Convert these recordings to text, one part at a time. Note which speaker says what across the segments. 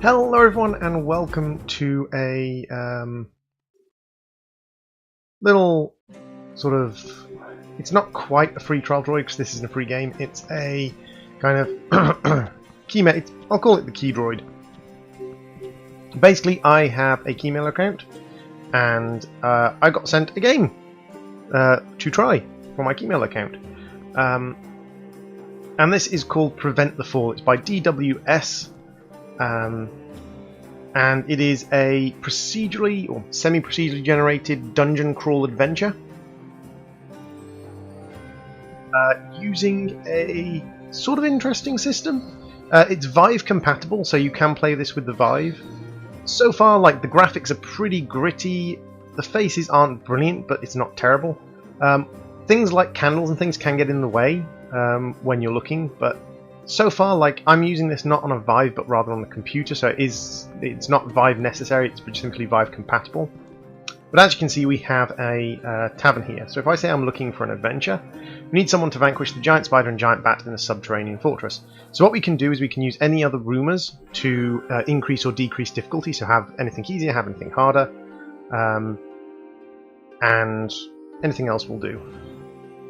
Speaker 1: Hello everyone and welcome to a little sort of, it's not quite a free trial droid because this isn't a free game, it's a kind of Keymailer, I'll call it the KeyDroid. Basically I have a Keymailer account and I got sent a game to try for my Keymailer account. And this is called Preventthefall. It's by DWS. And it is a procedurally or semi-procedurally generated dungeon crawl adventure using a sort of interesting system. It's Vive compatible, so you can play this with the Vive. So far, like, the graphics are pretty gritty. The faces aren't brilliant, but it's not terrible. Things like candles and things can get in the way when you're looking, but so far, like, I'm using this not on a Vive but rather on the computer, so it's not Vive necessary, it's simply Vive compatible. But as you can see, we have a tavern here. So if I say I'm looking for an adventure, we need someone to vanquish the giant spider and giant bat in a subterranean fortress. So what we can do is we can use any other rumours to increase or decrease difficulty, so have anything easier, have anything harder, and anything else will do.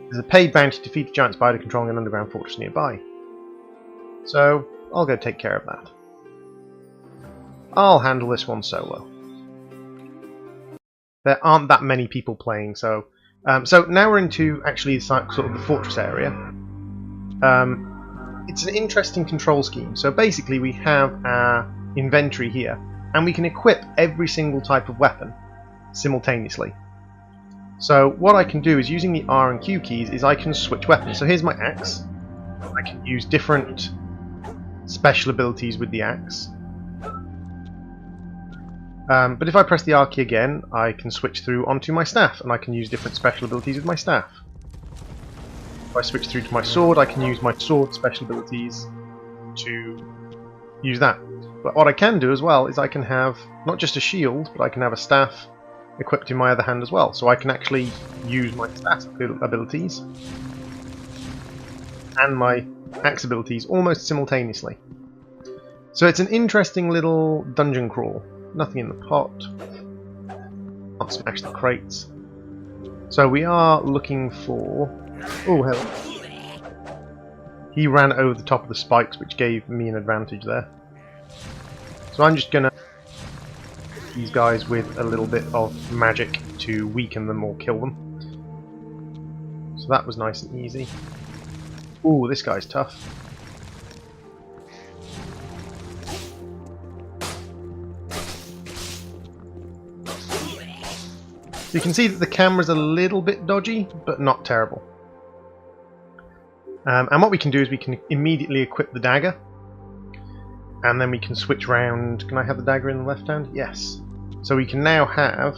Speaker 1: There's a paid bounty to defeat the giant spider controlling an underground fortress nearby. So, I'll go take care of that. I'll handle this one solo. There aren't that many people playing, so now we're into actually sort of the fortress area. It's an interesting control scheme. So basically we have our inventory here, and we can equip every single type of weapon simultaneously. So what I can do is, using the R and Q keys, is I can switch weapons. So here's my axe. I can use different special abilities with the axe. But if I press the R key again, I can switch through onto my staff, and I can use different special abilities with my staff. If I switch through to my sword, I can use my sword special abilities to use that. But what I can do as well is I can have not just a shield, but I can have a staff equipped in my other hand as well. So I can actually use my staff abilities and my axe abilities almost simultaneously. So it's an interesting little dungeon crawl. Nothing in the pot. Can't smash the crates. So we are looking for... oh, hell. He ran over the top of the spikes, which gave me an advantage there. So I'm just gonna hit these guys with a little bit of magic to weaken them or kill them. So that was nice and easy. Ooh, this guy's tough. So you can see that the camera's a little bit dodgy, but not terrible. And what we can do is we can immediately equip the dagger, and then we can switch round. Can I have the dagger in the left hand? Yes. So we can now have...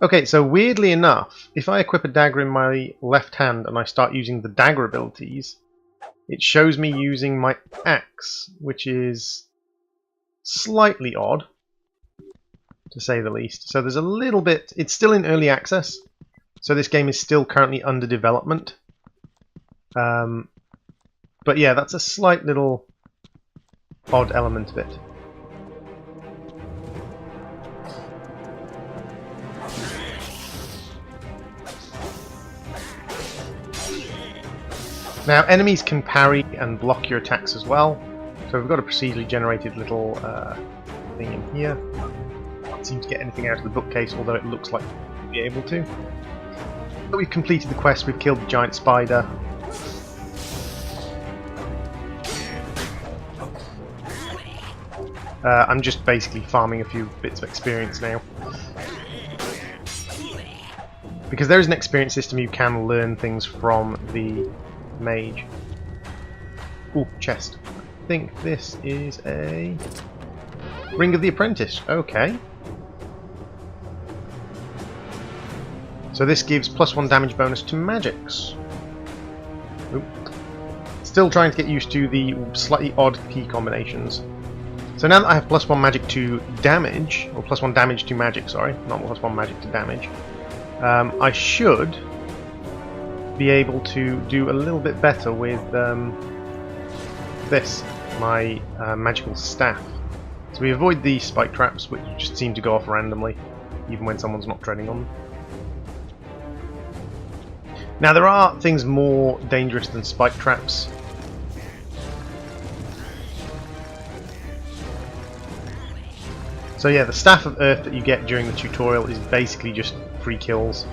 Speaker 1: okay, so weirdly enough, if I equip a dagger in my left hand and I start using the dagger abilities, it shows me using my axe, which is slightly odd, to say the least. So there's a little bit... it's still in early access, so this game is still currently under development. But yeah, that's a slight little odd element of it. Now, enemies can parry and block your attacks as well. So we've got a procedurally generated little thing in here. Can't seem to get anything out of the bookcase, although it looks like we'll be able to. But we've completed the quest, we've killed the giant spider. I'm just basically farming a few bits of experience now. Because there is an experience system, you can learn things from the mage. Ooh, chest. I think this is a Ring of the Apprentice. Okay. So this gives +1 damage bonus to magics. Oop. Still trying to get used to the slightly odd key combinations. So now that I have +1 magic to damage, or +1 damage to magic, sorry, not +1 magic to damage, I should be able to do a little bit better with this, my magical staff. So we avoid the spike traps, which just seem to go off randomly, even when someone's not treading on them. Now there are things more dangerous than spike traps. So yeah, the Staff of Earth that you get during the tutorial is basically just free kills.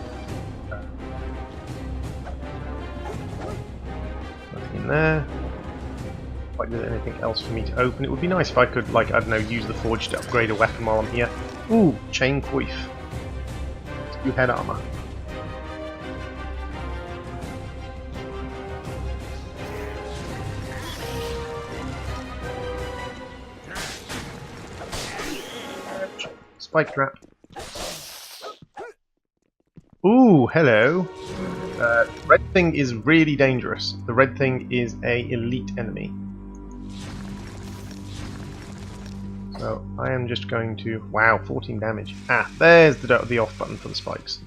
Speaker 1: Nothing in there. Like there's anything else for me to open. It would be nice if I could, like, I don't know, use the forge to upgrade a weapon while I'm here. Ooh, chain coif. 2 head armor. Spike trap. Ooh, hello. Red thing is really dangerous. The red thing is a elite enemy. So I am just going to... Wow, 14 damage. Ah, there's the off button for the spikes.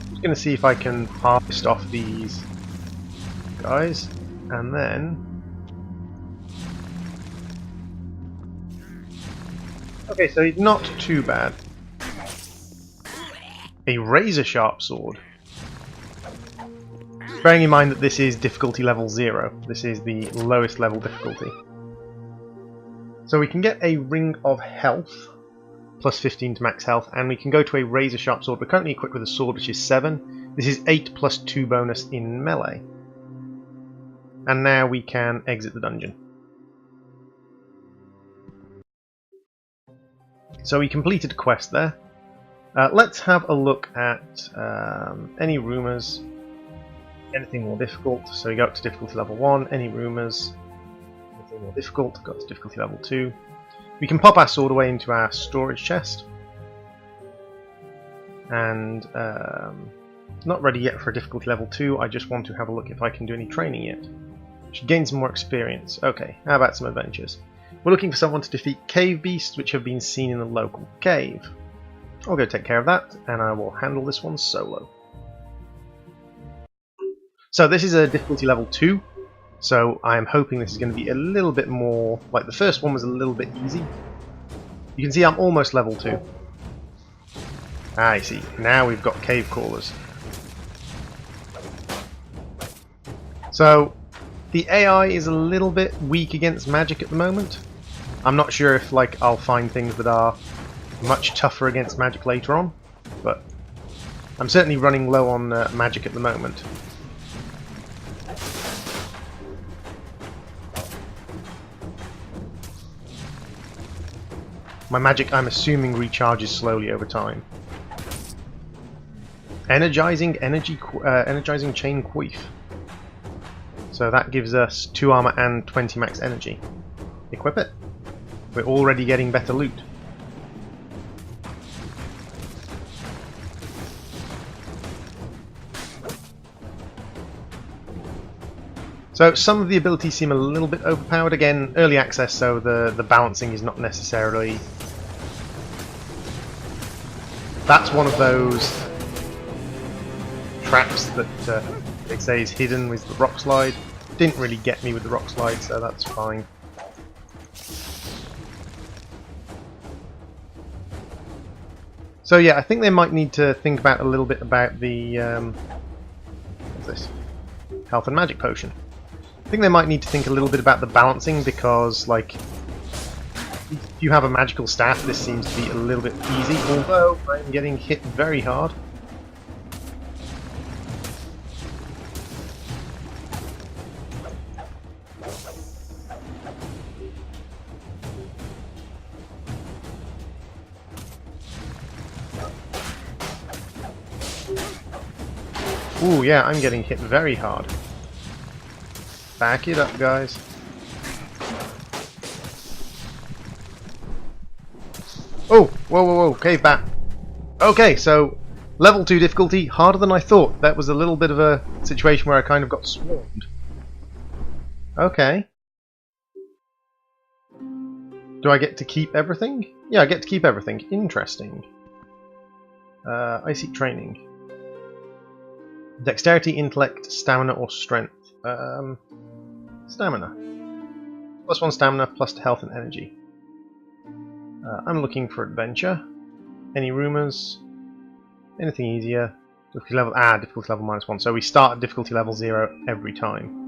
Speaker 1: Just going to see if I can harvest off these guys, and then... Okay, so he's not too bad. A razor sharp sword. Bearing in mind that this is difficulty level 0. This is the lowest level difficulty. So we can get a ring of health, plus 15 to max health, and we can go to a razor sharp sword. We're currently equipped with a sword which is 7. This is 8 plus 2 bonus in melee. And now we can exit the dungeon. So we completed a quest there. Let's have a look at any rumours, anything more difficult. So we go up to difficulty level 1, any rumours, anything more difficult, got to difficulty level 2. We can pop our sword away into our storage chest. And not ready yet for a difficulty level 2, I just want to have a look if I can do any training yet. Should gain some more experience. Okay, how about some adventures? We're looking for someone to defeat cave beasts which have been seen in the local cave. I'll go take care of that, and I will handle this one solo. So this is a difficulty level 2, so I'm hoping this is going to be a little bit more... Like the first one was a little bit easy. You can see I'm almost level 2. I see, now we've got cave crawlers. So the AI is a little bit weak against magic at the moment. I'm not sure if I'll find things that are much tougher against magic later on, but I'm certainly running low on magic at the moment. My magic, I'm assuming, recharges slowly over time. Energizing chain coif. So that gives us 2 armor and 20 max energy. Equip it. We're already getting better loot. So some of the abilities seem a little bit overpowered. Again, early access, so the balancing is not necessarily... That's one of those traps that they say is hidden with the rock slide. Didn't really get me with the rock slide, so that's fine. So yeah, I think they might need to think about a little bit about the what's this? Health and magic potion. I think they might need to think a little bit about the balancing, because if you have a magical staff, this seems to be a little bit easy, although I'm getting hit very hard. Ooh, yeah, I'm getting hit very hard. Back it up, guys. Oh, whoa, whoa, whoa, cave bat. Okay, so level 2 difficulty, harder than I thought. That was a little bit of a situation where I kind of got swarmed. Okay. Do I get to keep everything? Yeah, I get to keep everything. Interesting. I seek training. Dexterity, intellect, stamina, or strength? Stamina. +1 stamina, +2 health and energy. I'm looking for adventure. Any rumours? Anything easier? Difficulty level, difficulty level -1. So we start at difficulty level 0 every time.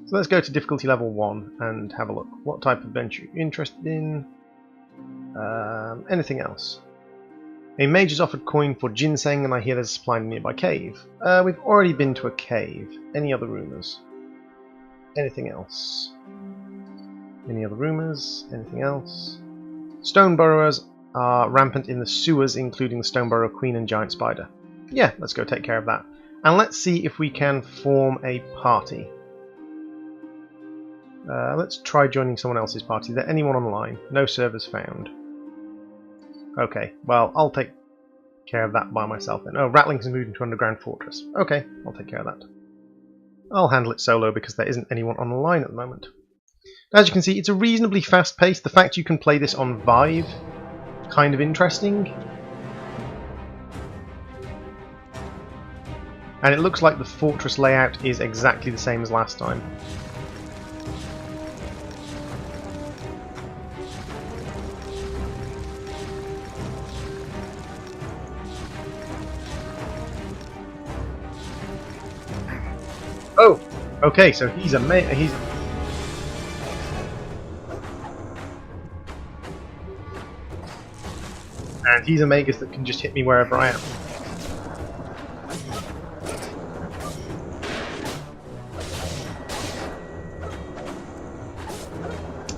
Speaker 1: So let's go to difficulty level 1 and have a look. What type of adventure are you interested in? Anything else? A mage has offered coin for ginseng, and I hear there's a supply in a nearby cave. We've already been to a cave. Any other rumours? Anything else? Any other rumours? Anything else? Stone burrowers are rampant in the sewers, including the stone burrow queen and giant spider. Yeah, let's go take care of that. And let's see if we can form a party. Let's try joining someone else's party. Is there anyone online? No servers found. Okay, well, I'll take care of that by myself then. Oh, Ratling's moved into Underground Fortress. Okay, I'll take care of that. I'll handle it solo because there isn't anyone online at the moment. As you can see, it's a reasonably fast pace. The fact you can play this on Vive, kind of interesting. And it looks like the fortress layout is exactly the same as last time. Oh, okay, so he's a he's. And he's a Magus that can just hit me wherever I am.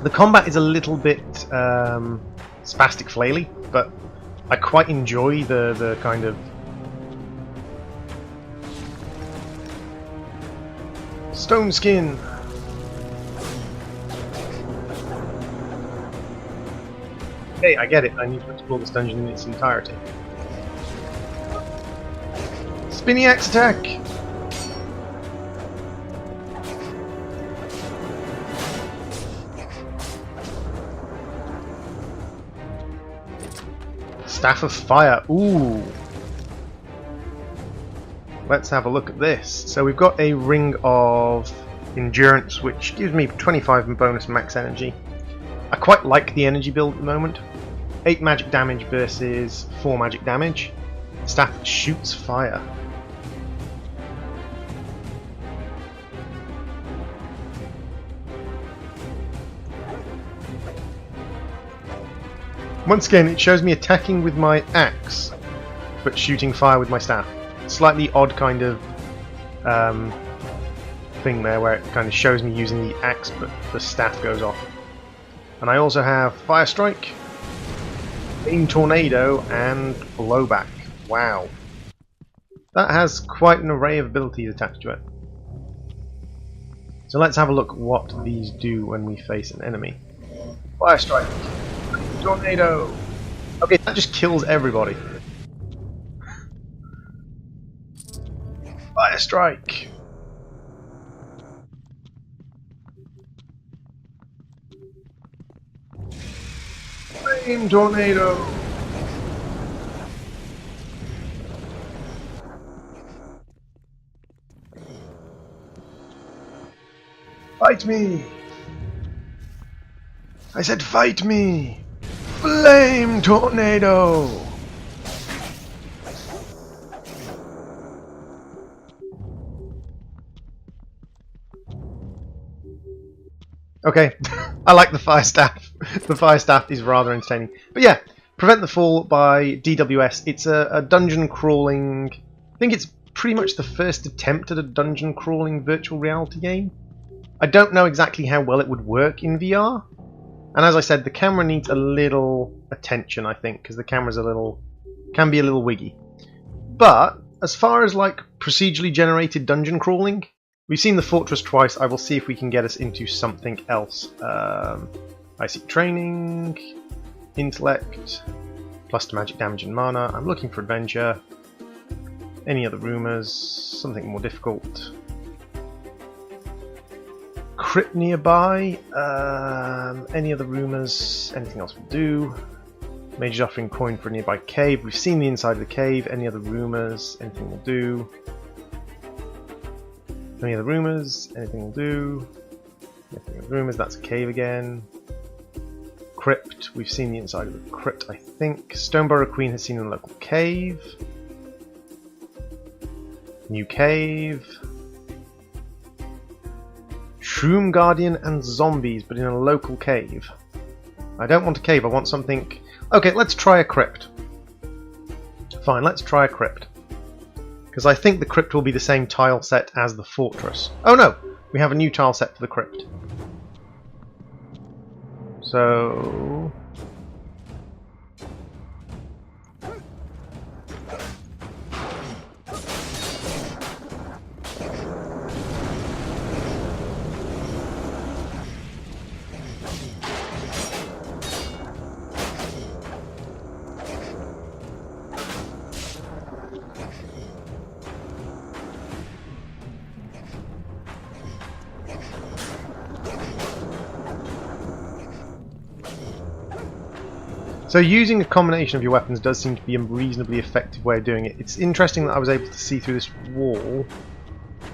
Speaker 1: The combat is a little bit spastic flaily, but I quite enjoy the kind of stone skin. Okay, I get it. I need to explore this dungeon in its entirety. Spinny axe attack! Staff of Fire. Ooh! Let's have a look at this. So we've got a Ring of Endurance, which gives me 25 bonus max energy. I quite like the energy build at the moment. 8 magic damage versus 4 magic damage. Staff shoots fire. Once again, it shows me attacking with my axe, but shooting fire with my staff. Slightly odd kind of thing there, where it kind of shows me using the axe, but the staff goes off. And I also have Fire Strike, Aim Tornado, and Blowback. Wow. That has quite an array of abilities attached to it. So let's have a look what these do when we face an enemy. Fire Strike, Tornado. Okay, that just kills everybody. Fire Strike. Flame Tornado. Fight me. I said fight me. Flame Tornado. Okay, I like the fire staff. The fire staff is rather entertaining. But yeah, Preventthefall by DWS. It's a dungeon crawling. I think it's pretty much the first attempt at a dungeon crawling virtual reality game. I don't know exactly how well it would work in VR. And as I said, the camera needs a little attention, I think, because the camera's can be a little wiggy. But as far as like procedurally generated dungeon crawling, we've seen the fortress twice. I will see if we can get us into something else. I see training, intellect, +2 magic damage and mana. I'm looking for adventure. Any other rumours? Something more difficult. Crypt nearby. Any other rumours? Anything else will do. Mage's offering coin for a nearby cave. We've seen the inside of the cave. Any other rumours? Anything will do. Any other rumours? Anything will do. Anything of rumours? That's a cave again. Crypt. We've seen the inside of the crypt, I think. Stoneborough Queen has seen a local cave. New cave. Shroom Guardian and zombies, but in a local cave. I don't want a cave, I want something... Okay, let's try a crypt. Fine, let's try a crypt. Because I think the crypt will be the same tile set as the fortress. Oh no! We have a new tile set for the crypt. So... So using a combination of your weapons does seem to be a reasonably effective way of doing it. It's interesting that I was able to see through this wall,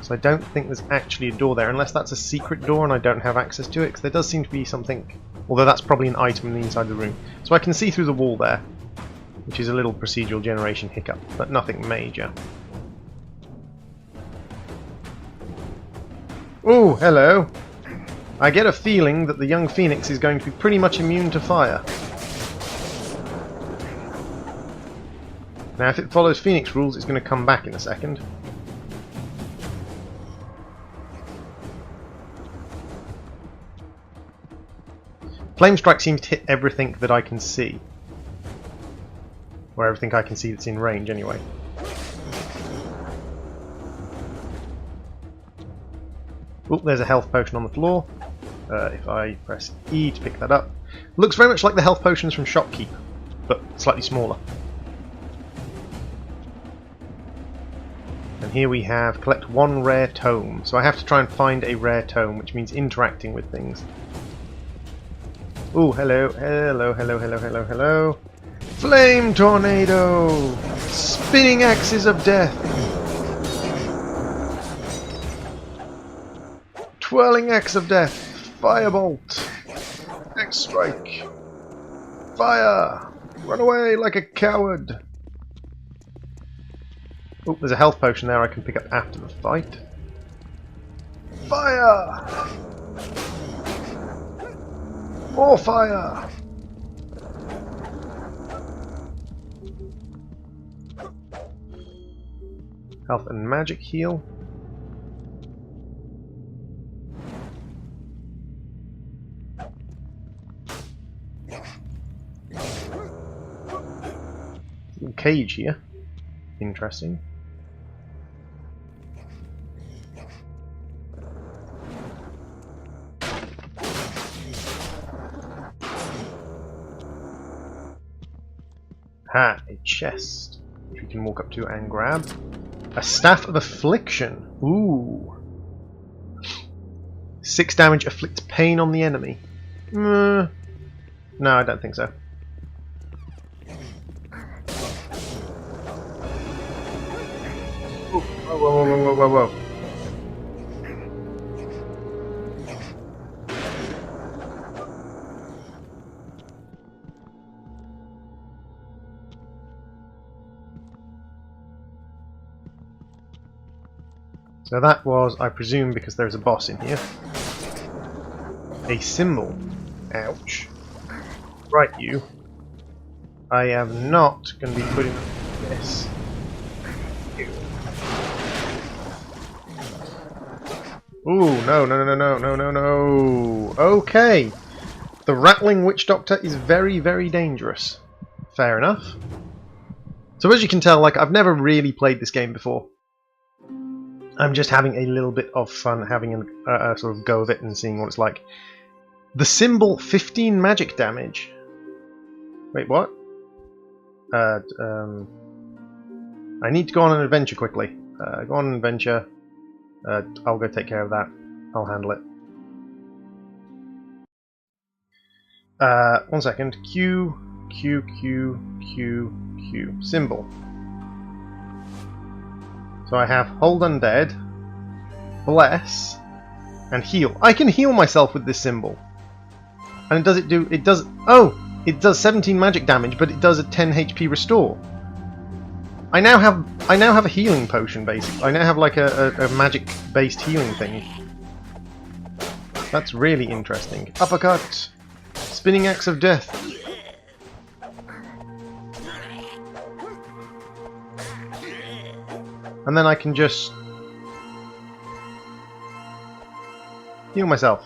Speaker 1: so I don't think there's actually a door there, unless that's a secret door and I don't have access to it, because there does seem to be something, although that's probably an item in the inside of the room. So I can see through the wall there, which is a little procedural generation hiccup, but nothing major. Oh, hello! I get a feeling that the young Phoenix is going to be pretty much immune to fire. Now if it follows Phoenix rules, it's going to come back in a second. Flame Strike seems to hit everything that I can see. Or everything I can see that's in range anyway. Oh, there's a health potion on the floor. If I press E to pick that up. Looks very much like the health potions from Shopkeep, but slightly smaller. And here we have collect one rare tome. So I have to try and find a rare tome, which means interacting with things. Oh, hello, hello, hello, hello, hello, hello. Flame Tornado! Spinning Axes of Death! Twirling Axe of Death! Firebolt! X-Strike! Fire! Run away like a coward! Oh, there's a health potion there I can pick up after the fight. Fire! More fire! Health and magic heal. Little cage here. Interesting. Ha! A chest, which we can walk up to and grab. A Staff of Affliction. Ooh. 6 damage, afflicts pain on the enemy. No, I don't think so. Ooh. Whoa, whoa, whoa, whoa, whoa, whoa. So that was, I presume, because there's a boss in here. A symbol. Ouch. Right, you. I am not going to be putting this. Ew. Ooh, no, no, no, no, no, no, no. Okay. The Rattling Witch Doctor is very, very dangerous. Fair enough. So as you can tell, like, I've never really played this game before. I'm just having a little bit of fun having a sort of go of it and seeing what it's like. The symbol, 15 magic damage. Wait, what? I need to go on an adventure quickly. Go on an adventure. I'll go take care of that. I'll handle it. 1 second. Q. Q, Q, Q, Q. Symbol. So I have hold undead, bless, and heal. I can heal myself with this symbol. And it does 17 magic damage, but it does a 10 HP restore. I now have a healing potion, basically. I now have like a magic based healing thing. That's really interesting. Uppercut! Spinning axe of death. And then I can just heal myself.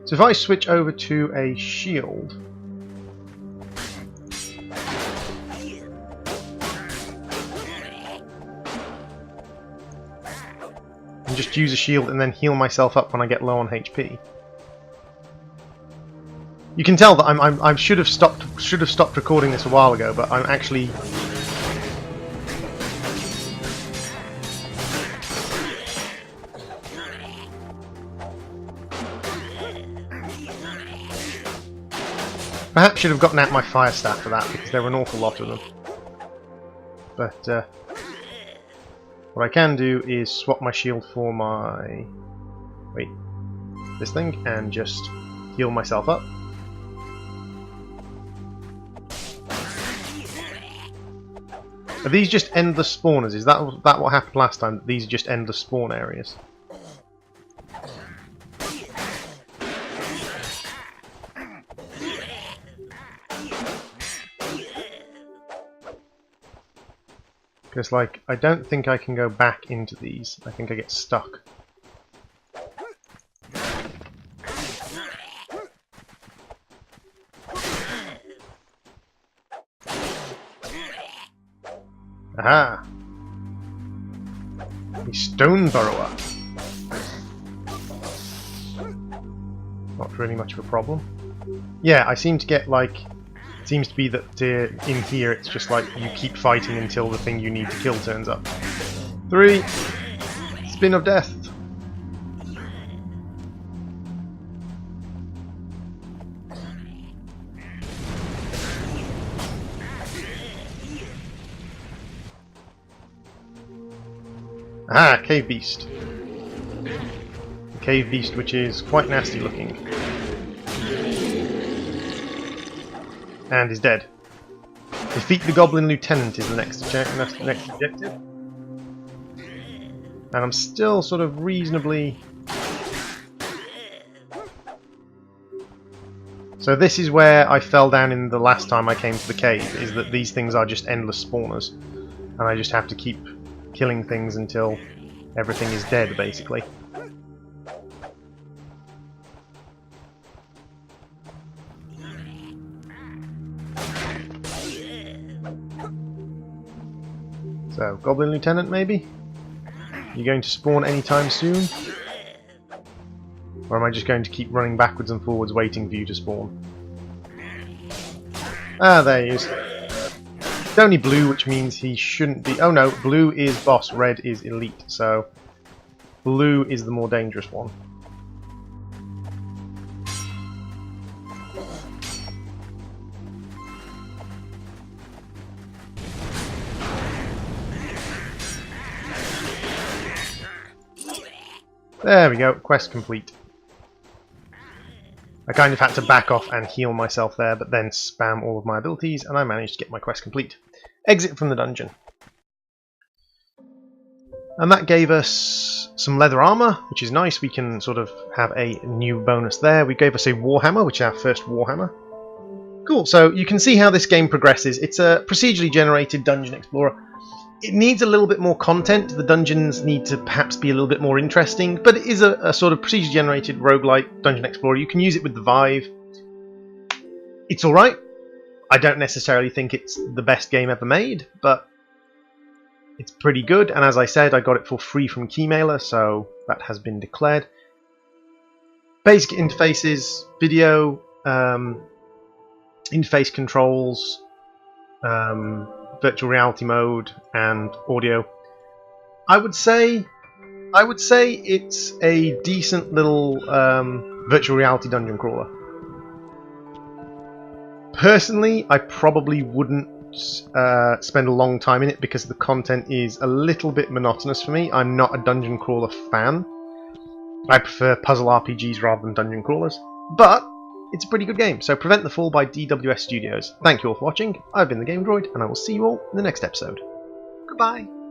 Speaker 1: So if I switch over to a shield, and just use a shield and then heal myself up when I get low on HP. You can tell that I should have stopped recording this a while ago, but I'm actually perhaps should have gotten out my fire staff for that, because there were an awful lot of them. But what I can do is swap my shield for my this thing and just heal myself up. Are these just endless spawners? Is that what happened last time? That these are just endless spawn areas? Because, like, I don't think I can go back into these. I think I get stuck. Aha! A stone burrower. Not really much of a problem. Yeah, I seem to get, like... It seems to be that in here it's just like you keep fighting until the thing you need to kill turns up. 3! Spin of death! Ah, cave beast. A cave beast which is quite nasty looking. And is dead. Defeat the Goblin Lieutenant is the next objective. And I'm still sort of reasonably... So this is where I fell down in the last time I came to the cave, is that these things are just endless spawners. And I just have to keep killing things until everything is dead, basically. So, Goblin Lieutenant, maybe? You going to spawn anytime soon? Or am I just going to keep running backwards and forwards waiting for you to spawn? Ah, there he is. It's only blue, which means he shouldn't be... Oh no, blue is boss, red is elite, so... Blue is the more dangerous one. There we go, quest complete. I kind of had to back off and heal myself there, but then spam all of my abilities, and I managed to get my quest complete. Exit from the dungeon. And that gave us some leather armor, which is nice. We can sort of have a new bonus there. We gave us a warhammer, which is our first warhammer. Cool, so you can see how this game progresses. It's a procedurally generated dungeon explorer. It needs a little bit more content. The dungeons need to perhaps be a little bit more interesting, but it is a sort of procedurally generated roguelike dungeon explorer. You can use it with the Vive. It's alright. I don't necessarily think it's the best game ever made, but it's pretty good, and as I said, I got it for free from Keymailer, so that has been declared. Basic interfaces, video, interface controls, virtual reality mode and audio. I would say it's a decent little virtual reality dungeon crawler. Personally, I probably wouldn't spend a long time in it because the content is a little bit monotonous for me. I'm not a dungeon crawler fan. I prefer puzzle RPGs rather than dungeon crawlers. But it's a pretty good game. So Prevent the Fall by DWS Studios. Thank you all for watching. I've been the KeyDroid, and I will see you all in the next episode. Goodbye.